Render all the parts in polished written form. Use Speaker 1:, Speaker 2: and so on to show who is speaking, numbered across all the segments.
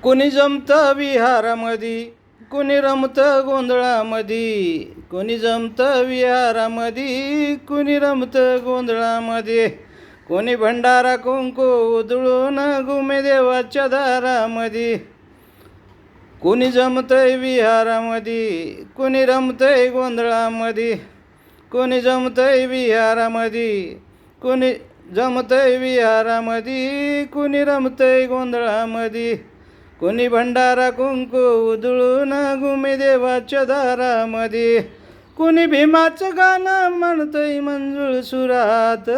Speaker 1: कोणी जमतं विहारामधी, कोणी रमतं गोंधळामधी. कोणी जमतं विहारामधी, कोणी रमतं गोंधळामध्ये. कोणी भंडारा कुंकू उधळून घुमे देवाच्या दारामध्ये. कोणी जमतंय विहारामध्ये, कोणी रमतंय गोंधळामध्ये. कोणी जमतंय विहारामध्ये, कोणी जमतंय विहारामध्ये, कोणी रमतंय गोंधळामध्ये. कोणी भंडारा कुंकू उधळून घुमे देवाच्या दारामध्ये. कोणी भीमाचं गाणं म्हणतंय मंजूळ सुरात.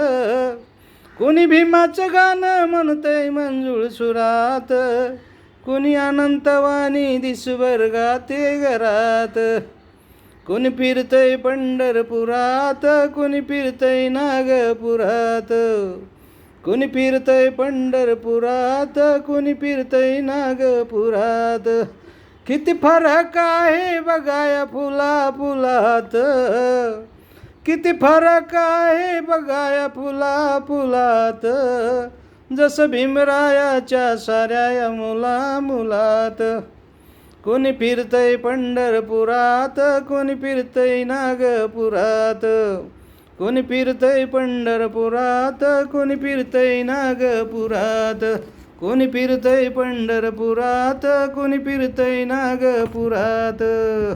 Speaker 1: कोणी भीमाचं गाणं म्हणतंय मंजूळ सुरात. कोणी अनंतवाणी दिसभर गाते घरात. कोणी फिरतंय पंढरपुरात, कोणी फिरतंय नागपुरात. कोणी फिरतंय पंढरपुरात, कोणी फिरतंय नागपुरात. किती फरक आहे बघाया फुला फुलात. किती फरक आहे बघाया फुला फुलात. जसं भीमरायाच्या साऱ्या मुला मुलात. कोणी फिरतंय पंढरपुरात, कोणी फिरतंय नागपुरात. कोणी फिरतंय पंढरपुरात, कोणी फिरतंय नागपुरात. कोणी फिरतंय पंढरपुरात, कोणी फिरतंय नागपुरात.